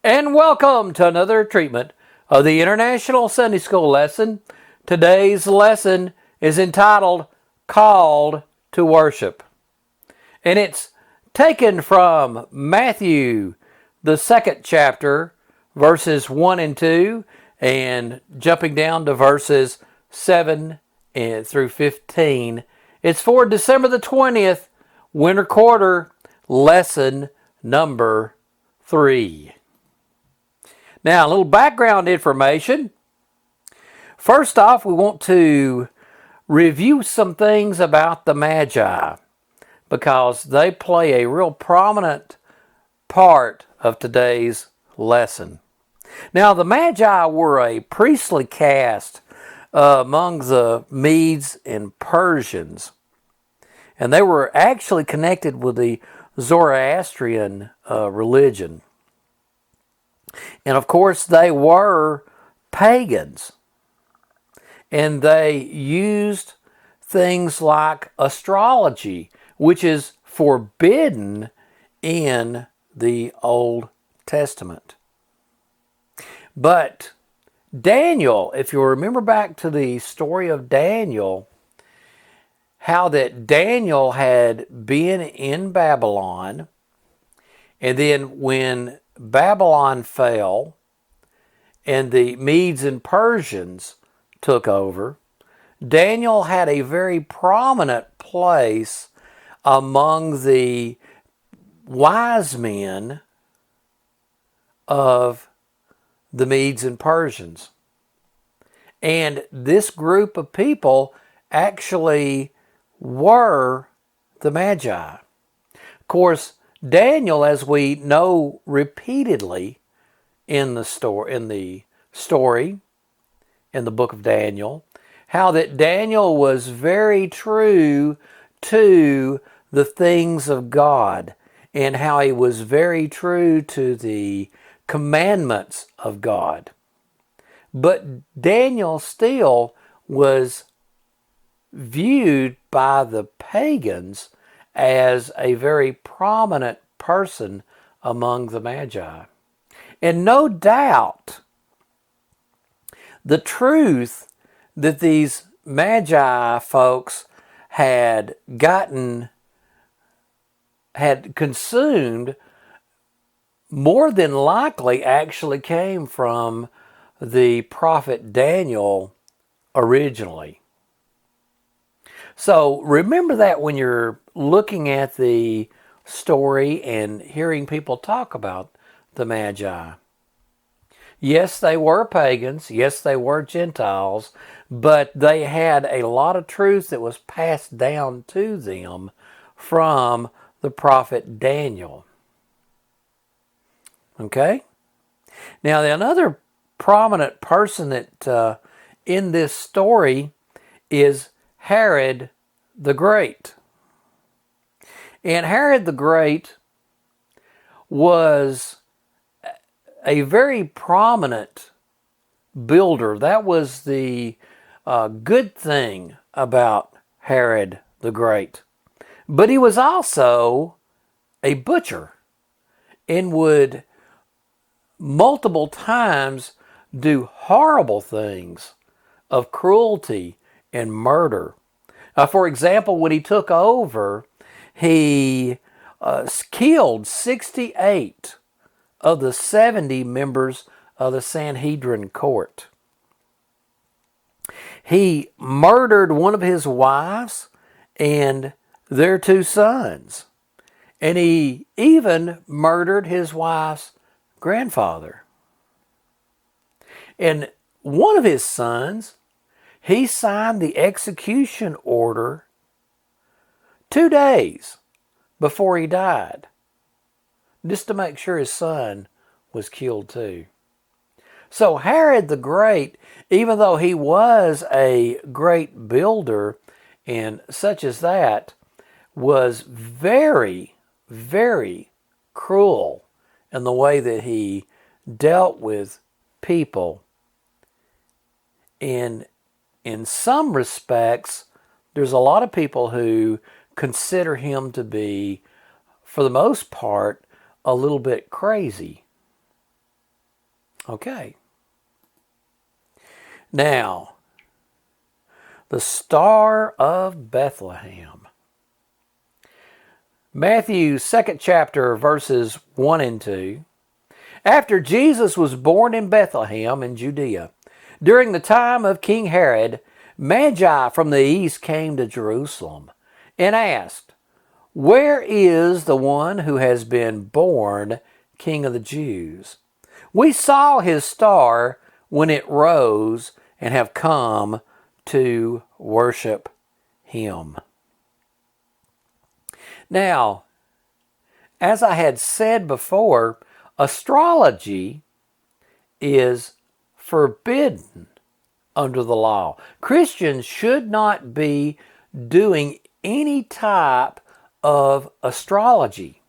And welcome to another treatment of the International Sunday School lesson. Today's lesson is entitled Called to Worship. And it's taken from Matthew, the second chapter, verses 1 and 2, and jumping down to verses 7 through 15. It's for December the 20th, winter quarter, lesson number 3. Now, a little background information. First off, we want to review some things about the Magi because they play a real prominent part of today's lesson. Now, the Magi were a priestly caste among the Medes and Persians, and they were actually connected with the Zoroastrian religion. And of course, they were pagans. And they used things like astrology, which is forbidden in the Old Testament. But Daniel, if you remember back to the story of Daniel, how that Daniel had been in Babylon, and then when Babylon fell and the Medes and Persians took over, Daniel had a very prominent place among the wise men of the Medes and Persians. And this group of people actually were the Magi. Of course, Daniel, as we know repeatedly in the story, in the book of Daniel, how that Daniel was very true to the things of God and how he was very true to the commandments of God. But Daniel still was viewed by the pagans as a very prominent person among the Magi. And no doubt, the truth that these Magi folks had consumed, more than likely actually came from the prophet Daniel originally. So remember that when you're looking at the story and hearing people talk about the Magi. Yes, they were pagans. Yes, they were Gentiles, but they had a lot of truth that was passed down to them from the prophet Daniel. Okay? Now, another prominent person that in this story is Herod the Great. And Herod the Great was a very prominent builder. That was the good thing about Herod the Great. But he was also a butcher and would multiple times do horrible things of cruelty and murder. For example, when he took over, he killed 68 of the 70 members of the Sanhedrin court. He murdered one of his wives and their 2 sons. And he even murdered his wife's grandfather. And one of his sons, he signed the execution order 2 days before he died, just to make sure his son was killed too. So Herod the Great, even though he was a great builder and such as that, was very, very cruel in the way that he dealt with people. And in some respects, there's a lot of people who consider him to be, for the most part, a little bit crazy. Okay. Now, the Star of Bethlehem. Matthew 2nd chapter, verses 1 and 2. After Jesus was born in Bethlehem in Judea, during the time of King Herod, Magi from the east came to Jerusalem and asked, "Where is the one who has been born King of the Jews? We saw his star when it rose and have come to worship him." Now, as I had said before, astrology is forbidden under the law. Christians should not be doing any type of astrology.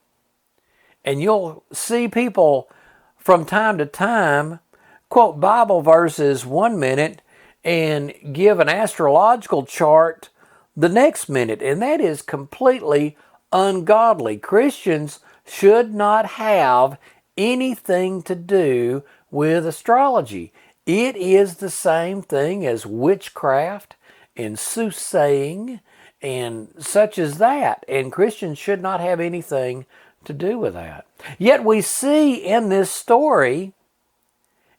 And you'll see people from time to time quote Bible verses one minute and give an astrological chart the next minute, and that is completely ungodly. Christians should not have anything to do with astrology. It is the same thing as witchcraft and soothsaying and such as that, and Christians should not have anything to do with that. Yet we see in this story,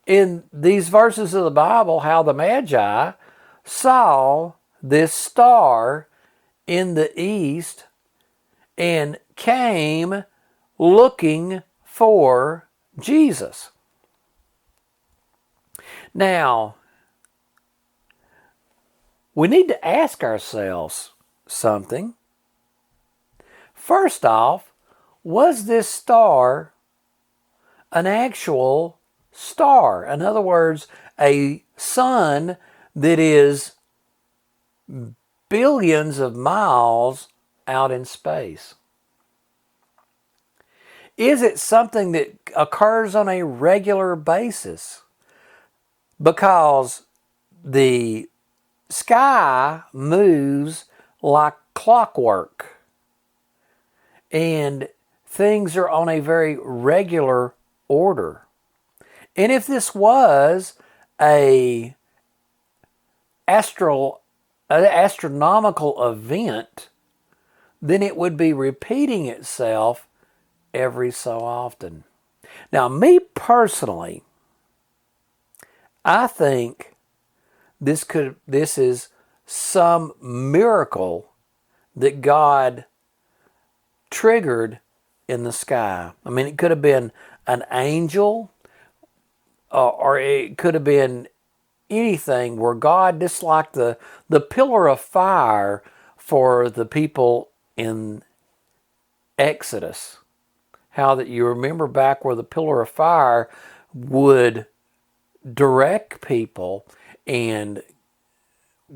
in these verses of the Bible, how the Magi saw this star in the east and came looking for Jesus. Now, we need to ask ourselves something. First off, was this star an actual star? In other words, a sun that is billions of miles out in space? Is it something that occurs on a regular basis? Because the sky moves like clockwork, and things are on a very regular order. And if this was an astronomical event, then it would be repeating itself every so often. Now, me personally, I think this is some miracle that God triggered in the sky. I mean, it could have been an angel, or it could have been anything where God, just like the pillar of fire for the people in Exodus, how that you remember back where the pillar of fire would direct people, and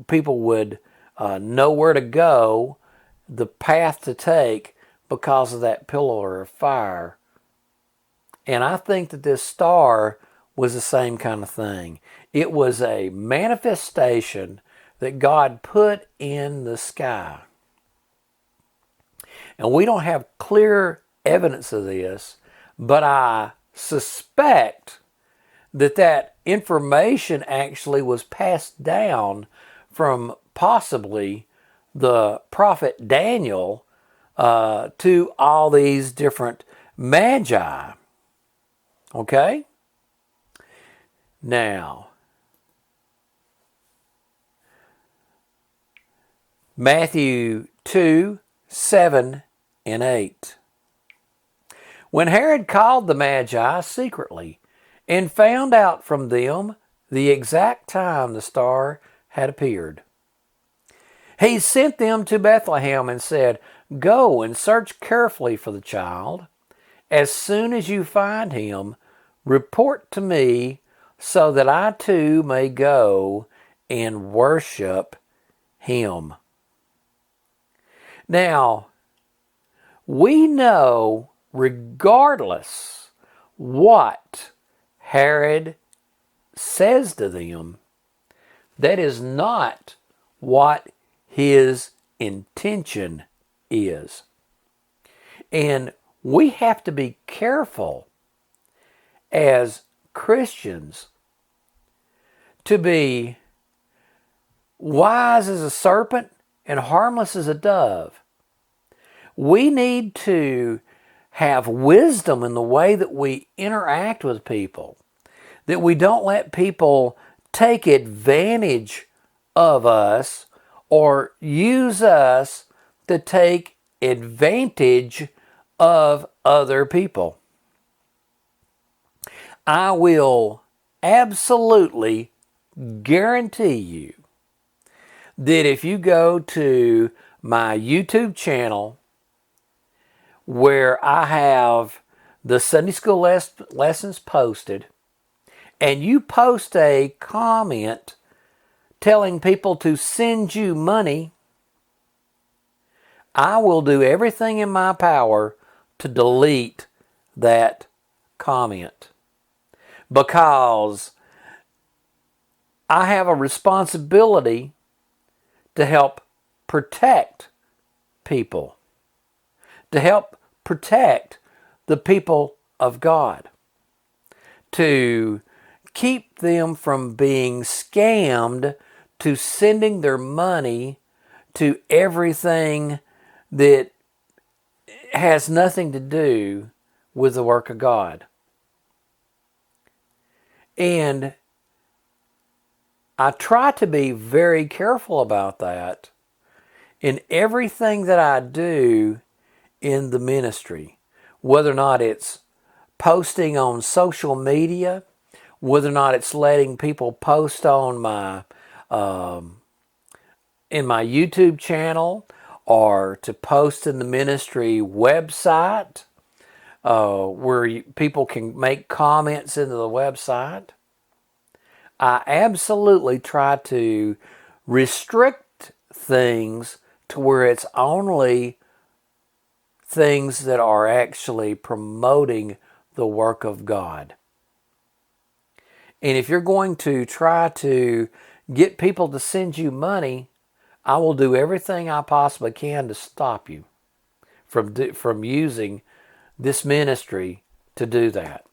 people would know where to go, the path to take, because of that pillar of fire. And I think that this star was the same kind of thing. It was a manifestation that God put in the sky. And we don't have clear evidence of this, but I suspect that information actually was passed down from possibly the prophet Daniel to all these different magi. Okay? Now, Matthew 2, 7 and 8. When Herod called the Magi secretly and found out from them the exact time the star had appeared, he sent them to Bethlehem and said, "Go and search carefully for the child. As soon as you find him, report to me so that I too may go and worship him." Now, we know, regardless what Herod says to them, that is not what his intention is. And we have to be careful as Christians to be wise as a serpent and harmless as a dove. We need to have wisdom in the way that we interact with people, that we don't let people take advantage of us or use us to take advantage of other people. I will absolutely guarantee you that if you go to my YouTube channel where I have the Sunday school lessons posted, and you post a comment telling people to send you money, I will do everything in my power to delete that comment, because I have a responsibility to help protect people, to help protect the people of God, to keep them from being scammed to sending their money to everything that has nothing to do with the work of God. And I try to be very careful about that in everything that I do in the ministry, whether or not it's posting on social media, whether or not it's letting people post on my in my YouTube channel, or to post in the ministry website, where people can make comments into the website. I absolutely try to restrict things to where it's only things that are actually promoting the work of God. And if you're going to try to get people to send you money, I will do everything I possibly can to stop you from using this ministry to do that.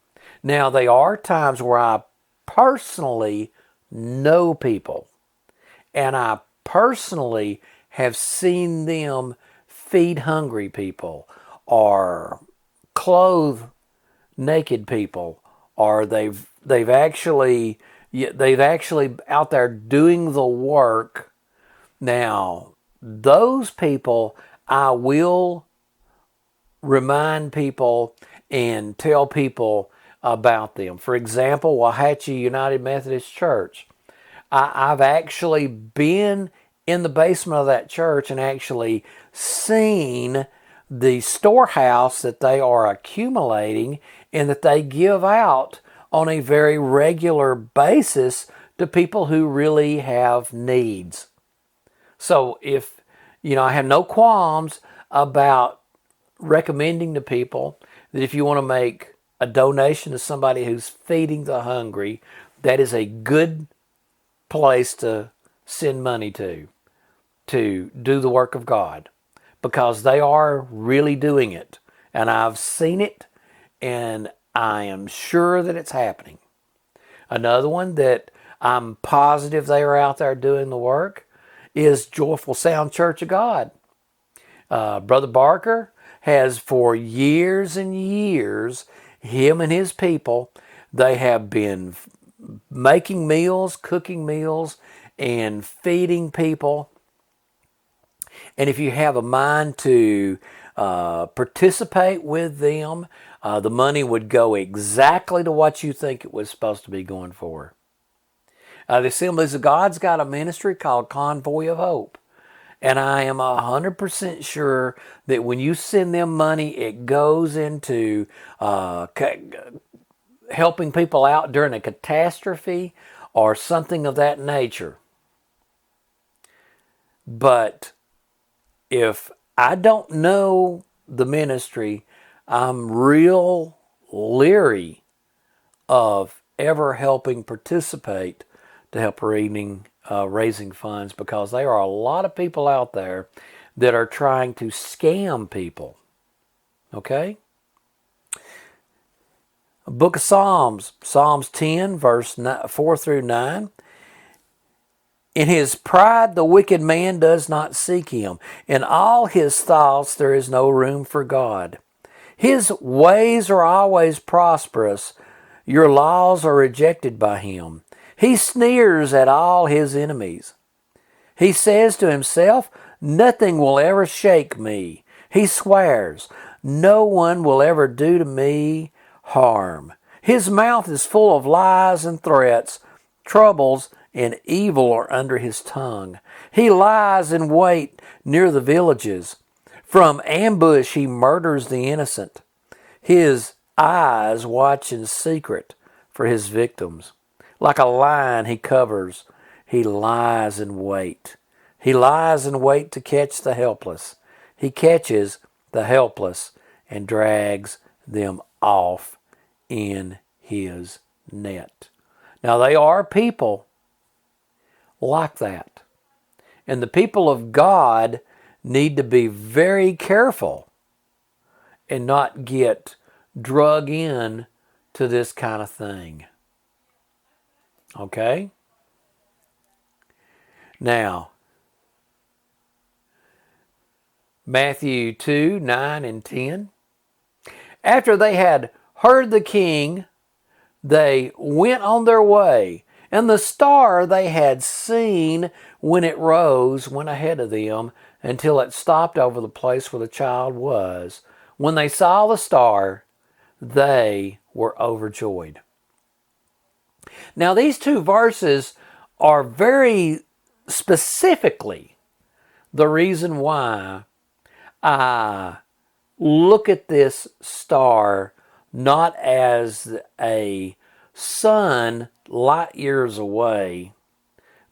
Now, there are times where I personally know people, and I personally have seen them feed hungry people, or clothe naked people, or they've actually out there doing the work. Now, those people, I will remind people and tell people about them. For example, Wauhatchie United Methodist Church. I've actually been in the basement of that church and actually seen the storehouse that they are accumulating and that they give out on a very regular basis to people who really have needs. So if, I have no qualms about recommending to people that if you want to make a donation to somebody who's feeding the hungry, that is a good place to send money to do the work of God, because they are really doing it. And I've seen it, and I am sure that it's happening. Another one that I'm positive they are out there doing the work is Joyful Sound Church of God. Brother Barker has, for years and years, him and his people, they have been making meals, cooking meals, and feeding people. And if you have a mind to participate with them, the money would go exactly to what you think it was supposed to be going for. The Assemblies of God's got a ministry called Convoy of Hope. And I am 100% sure that when you send them money, it goes into helping people out during a catastrophe or something of that nature. But if I don't know the ministry, I'm real leery of ever helping participate to help raising funds, because there are a lot of people out there that are trying to scam people. Okay? Book of Psalms, Psalms 10, verse 4 through 9. In his pride, the wicked man does not seek him. In all his thoughts, there is no room for God. His ways are always prosperous. Your laws are rejected by him. He sneers at all his enemies. He says to himself, nothing will ever shake me. He swears, no one will ever do to me harm. His mouth is full of lies and threats. Troubles and evil are under his tongue. He lies in wait near the villages. From ambush he murders the innocent. His eyes watch in secret for his victims. Like a lion he covers. He lies in wait. He lies in wait to catch the helpless. He catches the helpless and drags them off in his net. Now they are people like that. And the people of God need to be very careful and not get drug in to this kind of thing. Okay? Now, Matthew 2, 9 and 10. After they had heard the king, they went on their way, and the star they had seen when it rose went ahead of them until it stopped over the place where the child was. When they saw the star, they were overjoyed. Now, these two verses are very specifically the reason why I look at this star not as a sun light years away,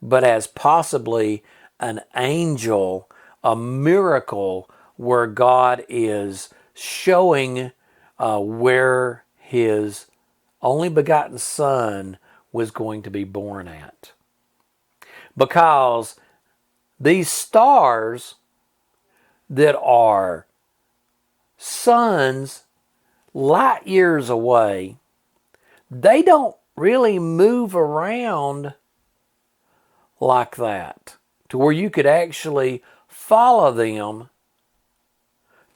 but as possibly an angel, a miracle where God is showing where his only begotten Son was going to be born at. Because these stars that are suns light years away, they don't really move around like that to where you could actually follow them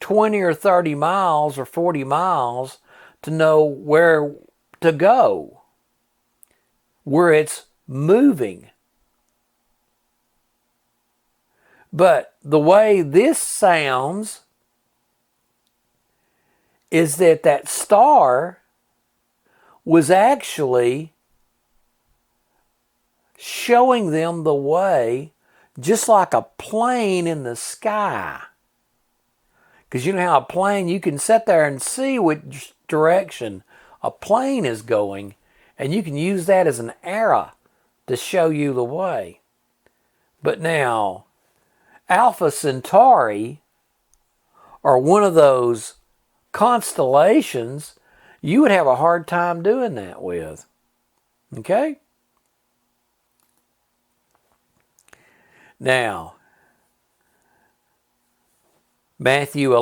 20 or 30 miles or 40 miles to know where to go, where it's moving. But the way this sounds is that star was actually showing them the way, just like a plane in the sky. Because you know how a plane, you can sit there and see which direction a plane is going, and you can use that as an arrow to show you the way. But now, Alpha Centauri, or one of those constellations, you would have a hard time doing that with. Okay? Now, Matthew 2,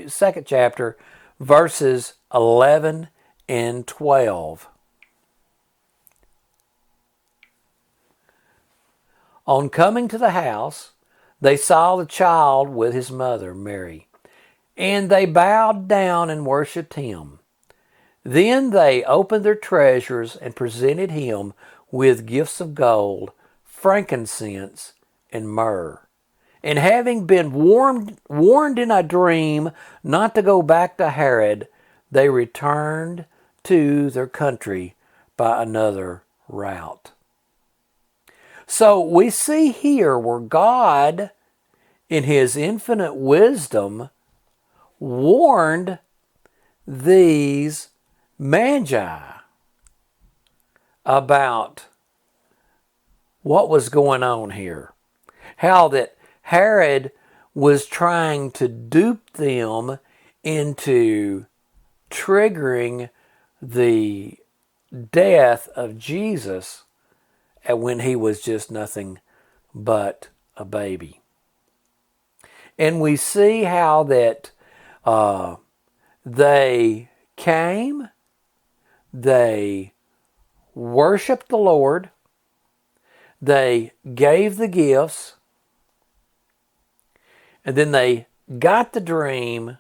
2nd chapter, verses 11 and 12. On coming to the house, they saw the child with his mother, Mary, and they bowed down and worshipped him. Then they opened their treasures and presented him with gifts of gold, frankincense, and myrrh. And having been warned in a dream not to go back to Herod, they returned to their country by another route. So we see here where God, in his infinite wisdom, warned these Magi about what was going on here. How that Herod was trying to dupe them into triggering the death of Jesus when he was just nothing but a baby. And we see how that They came, they worshiped the Lord, they gave the gifts, and then they got the dream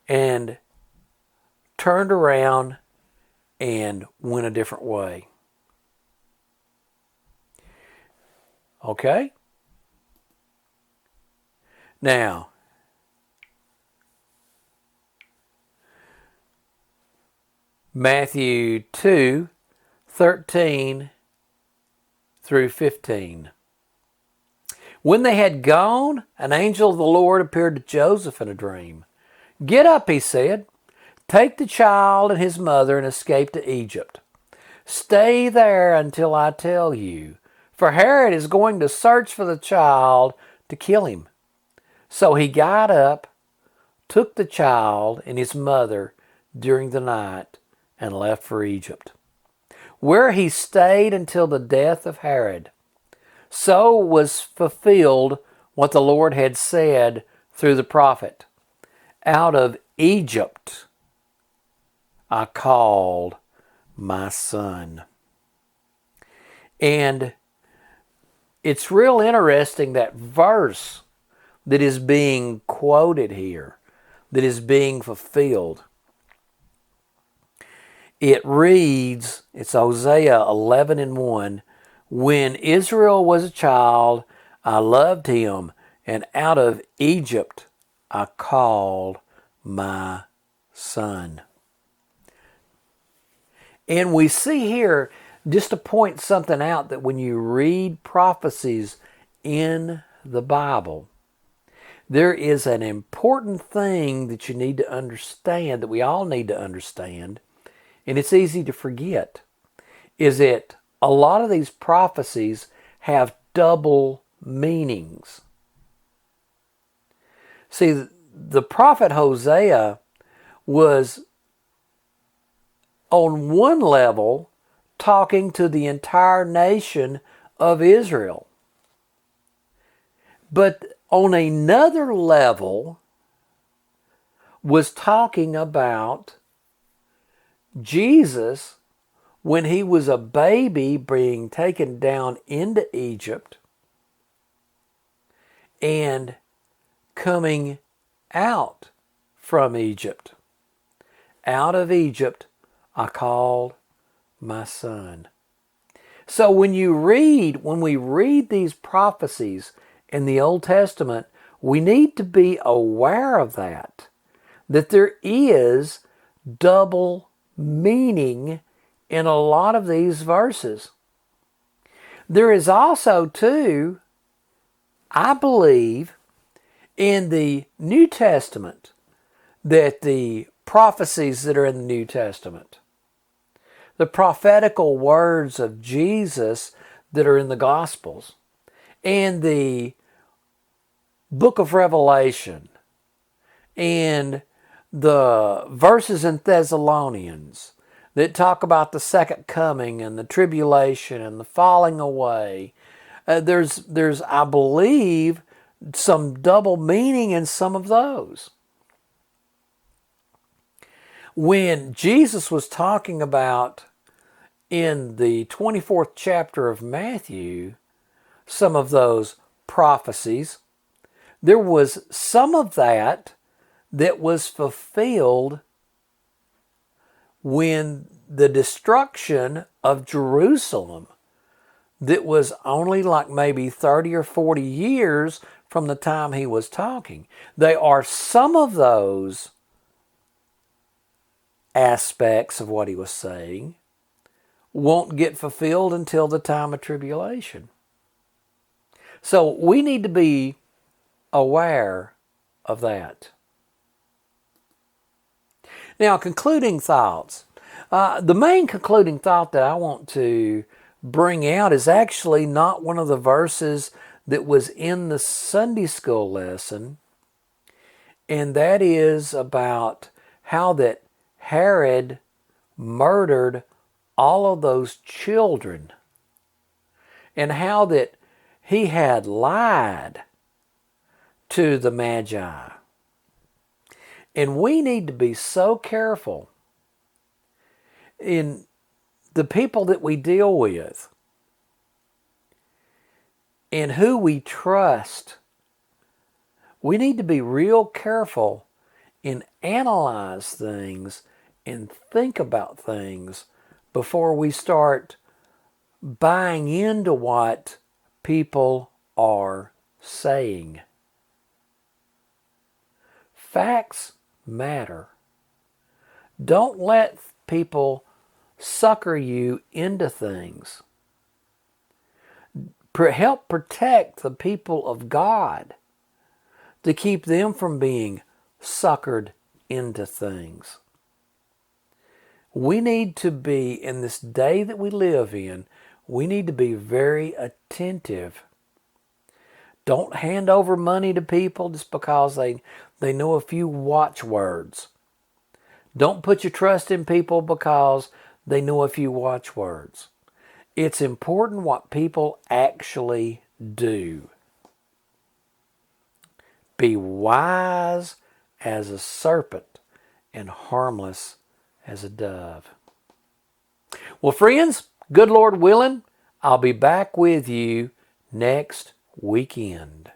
and turned around and went a different way. Okay? Now, Matthew 2:13 through 15. When they had gone, an angel of the Lord appeared to Joseph in a dream. "Get up," he said. "Take the child and his mother and escape to Egypt. Stay there until I tell you, for Herod is going to search for the child to kill him." So he got up, took the child and his mother during the night, and left for Egypt, where he stayed until the death of Herod. So was fulfilled what the Lord had said through the prophet, "Out of Egypt I called my son." And it's real interesting, that verse that is being quoted here, that is being fulfilled. It reads, it's Hosea 11:1, "When Israel was a child, I loved him, and out of Egypt I called my son." And we see here, just to point something out, that when you read prophecies in the Bible, there is an important thing that you need to understand, that we all need to understand, and it's easy to forget, is that a lot of these prophecies have double meanings. See, the prophet Hosea was on one level talking to the entire nation of Israel, but on another level was talking about Jesus when he was a baby being taken down into Egypt and coming out from Egypt. "Out of Egypt I called my son." So when we read these prophecies in the Old Testament, we need to be aware of that there is double meaning in a lot of these verses. There is also, too, I believe, in the New Testament, that the prophecies that are in the New Testament, the prophetical words of Jesus that are in the Gospels, and the book of Revelation, and the verses in Thessalonians that talk about the second coming and the tribulation and the falling away, there's, I believe, some double meaning in some of those. When Jesus was talking about, in the 24th chapter of Matthew, some of those prophecies, there was some of that was fulfilled when the destruction of Jerusalem, that was only like maybe 30 or 40 years from the time he was talking. They are some of those aspects of what he was saying won't get fulfilled until the time of tribulation. So we need to be aware of that. Now, concluding thoughts. The main concluding thought that I want to bring out is actually not one of the verses that was in the Sunday school lesson, and that is about how that Herod murdered all of those children, and how that he had lied to the Magi. And we need to be so careful in the people that we deal with and who we trust. We need to be real careful and analyze things and think about things before we start buying into what people are saying. Facts matter. Don't let people sucker you into things. Help protect the people of God to keep them from being suckered into things. We need to be, in this day that we live in, we need to be very attentive. Don't hand over money to people just because they know a few watchwords. Don't put your trust in people because they know a few watchwords. It's important what people actually do. Be wise as a serpent and harmless as a dove. Well, friends, good Lord willing, I'll be back with you next weekend.